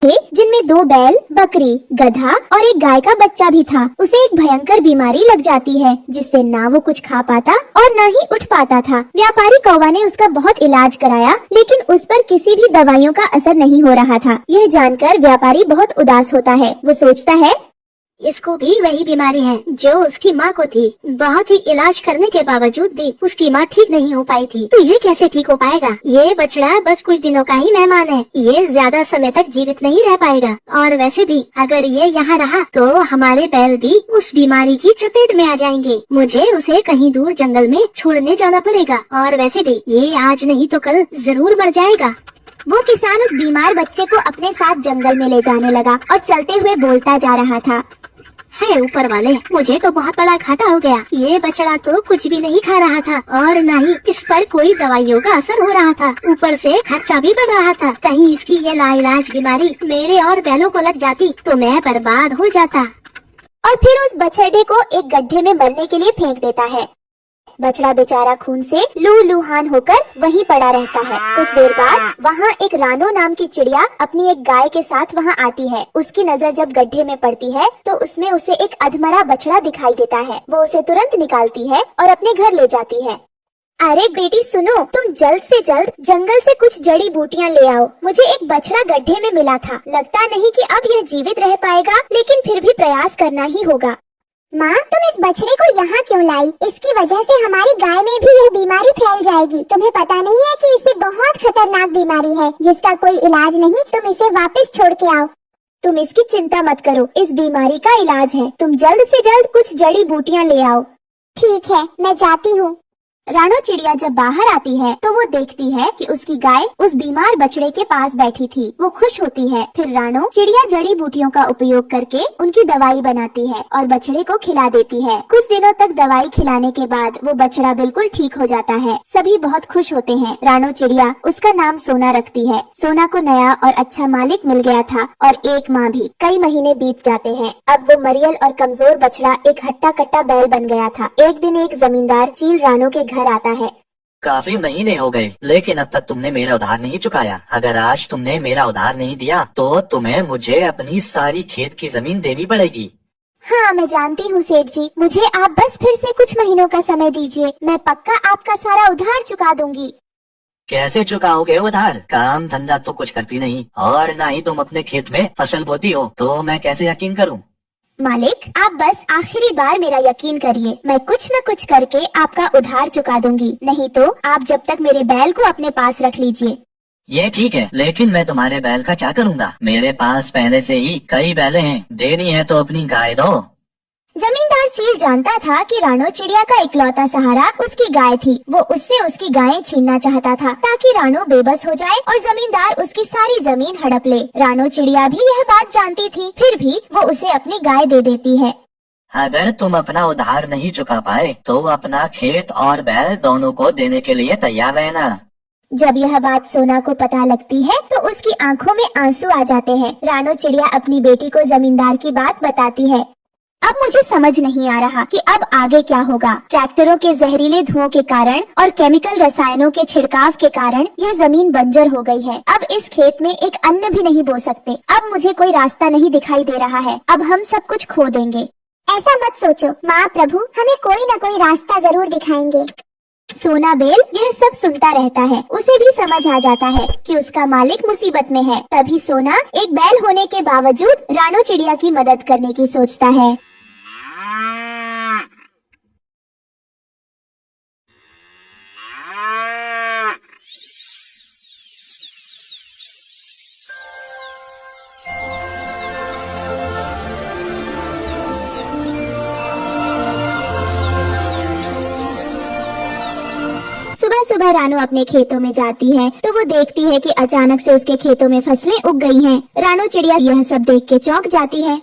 थे जिनमें 2 बैल, बकरी, गधा और एक गाय का बच्चा भी था। उसे एक भयंकर बीमारी लग जाती है जिससे ना वो कुछ खा पाता और न ही उठ पाता था। व्यापारी कौवा ने उसका बहुत इलाज कराया लेकिन उस पर किसी भी दवाइयों का असर नहीं हो रहा था। यह जानकर व्यापारी बहुत उदास होता है। वो सोचता है, इसको भी वही बीमारी है जो उसकी माँ को थी। बहुत ही इलाज करने के बावजूद भी उसकी माँ ठीक नहीं हो पाई थी, तो ये कैसे ठीक हो पाएगा। ये बछड़ा बस कुछ दिनों का ही मेहमान है, ये ज्यादा समय तक जीवित नहीं रह पाएगा। और वैसे भी अगर ये यहाँ रहा तो हमारे बैल भी उस बीमारी की चपेट में आ जाएंगे। मुझे उसे कहीं दूर जंगल में छोड़ने जाना पड़ेगा। और वैसे भी ये आज नहीं तो कल जरूर मर जाएगा। वो किसान उस बीमार बच्चे को अपने साथ जंगल में ले जाने लगा और चलते हुए बोलता जा रहा था, है ऊपर वाले, मुझे तो बहुत बड़ा घाटा हो गया। ये बछड़ा तो कुछ भी नहीं खा रहा था और न ही इस पर कोई दवाइयों का असर हो रहा था। ऊपर से खर्चा भी बढ़ रहा था। कहीं इसकी ये लाइलाज बीमारी मेरे और बैलों को लग जाती तो मैं बर्बाद हो जाता। और फिर उस बछड़े को एक गड्ढे में मरने के लिए फेंक देता है। बछड़ा बेचारा खून से लूहान होकर वहीं पड़ा रहता है। कुछ देर बाद वहाँ एक रानो नाम की चिड़िया अपनी एक गाय के साथ वहाँ आती है। उसकी नजर जब गड्ढे में पड़ती है तो उसमें उसे एक अधमरा बछड़ा दिखाई देता है। वो उसे तुरंत निकालती है और अपने घर ले जाती है। अरे बेटी सुनो, तुम जल्द से जल्द जंगल से कुछ जड़ी बूटियाँ ले आओ। मुझे एक बछड़ा गड्ढे में मिला था। लगता नहीं कि अब यह जीवित रह पाएगा, लेकिन फिर भी प्रयास करना ही होगा। माँ, तुम इस बछड़े को यहाँ क्यों लाई? इसकी वजह से हमारी गाय में भी यह बीमारी फैल जाएगी। तुम्हें पता नहीं है कि इसे बहुत खतरनाक बीमारी है जिसका कोई इलाज नहीं। तुम इसे वापस छोड़ के आओ। तुम इसकी चिंता मत करो, इस बीमारी का इलाज है। तुम जल्द से जल्द कुछ जड़ी बूटियाँ ले आओ। ठीक है, मैं जाती हूँ। रानो चिड़िया जब बाहर आती है तो वो देखती है कि उसकी गाय उस बीमार बछड़े के पास बैठी थी। वो खुश होती है। फिर रानो चिड़िया जड़ी बूटियों का उपयोग करके उनकी दवाई बनाती है और बछड़े को खिला देती है। कुछ दिनों तक दवाई खिलाने के बाद वो बछड़ा बिल्कुल ठीक हो जाता है। सभी बहुत खुश होते हैं। रानो चिड़िया उसका नाम सोना रखती है। सोना को नया और अच्छा मालिक मिल गया था और एक माँ भी। कई महीने बीत जाते हैं। अब वो मरियल और कमजोर बछड़ा एक हट्टा कट्टा बैल बन गया था। एक दिन एक जमींदार चील रानो के घर आता है। काफी महीने हो गए लेकिन अब तक तुमने मेरा उधार नहीं चुकाया। अगर आज तुमने मेरा उधार नहीं दिया तो तुम्हें मुझे अपनी सारी खेत की जमीन देनी पड़ेगी। हाँ, मैं जानती हूँ सेठ जी। मुझे आप बस फिर से कुछ महीनों का समय दीजिए। मैं पक्का आपका सारा उधार चुका दूंगी। कैसे चुकाओगे उधार? काम धंधा तो कुछ करती नहीं और न ही तुम अपने खेत में फसल बोती हो, तो मैं कैसे यकीन करूँ? मालिक, आप बस आखिरी बार मेरा यकीन करिए। मैं कुछ न कुछ करके आपका उधार चुका दूंगी। नहीं तो आप जब तक मेरे बैल को अपने पास रख लीजिए। ये ठीक है, लेकिन मैं तुम्हारे बैल का क्या करूँगा? मेरे पास पहले से ही कई बैलें हैं। देनी है तो अपनी गाय दो। जमींदार चील जानता था कि रानो चिड़िया का इकलौता सहारा उसकी गाय थी। वो उससे उसकी गायें छीनना चाहता था ताकि रानो बेबस हो जाए और जमींदार उसकी सारी जमीन हड़प ले। रानो चिड़िया भी यह बात जानती थी, फिर भी वो उसे अपनी गाय दे देती है। अगर तुम अपना उधार नहीं चुका पाए तो अपना खेत और बैल दोनों को देने के लिए तैयार रहना। जब यह बात सोना को पता लगती है तो उसकी आंखों में आंसू आ जाते हैं। रानो चिड़िया अपनी बेटी को जमींदार की बात बताती है। अब मुझे समझ नहीं आ रहा कि अब आगे क्या होगा। ट्रैक्टरों के जहरीले धुओं के कारण और केमिकल रसायनों के छिड़काव के कारण यह जमीन बंजर हो गई है। अब इस खेत में एक अन्न भी नहीं बो सकते। अब मुझे कोई रास्ता नहीं दिखाई दे रहा है। अब हम सब कुछ खो देंगे। ऐसा मत सोचो माँ, प्रभु हमें कोई न कोई रास्ता जरूर दिखाएंगे। सोना बेल यह सब सुनता रहता है। उसे भी समझ आ जाता है कि उसका मालिक मुसीबत में है। तभी सोना एक बैल होने के बावजूद रानो चिड़िया की मदद करने की सोचता है। सुबह सुबह रानो अपने खेतों में जाती है तो वो देखती है कि अचानक से उसके खेतों में फसलें उग गई हैं। रानो चिड़िया यह सब देख के चौंक जाती है।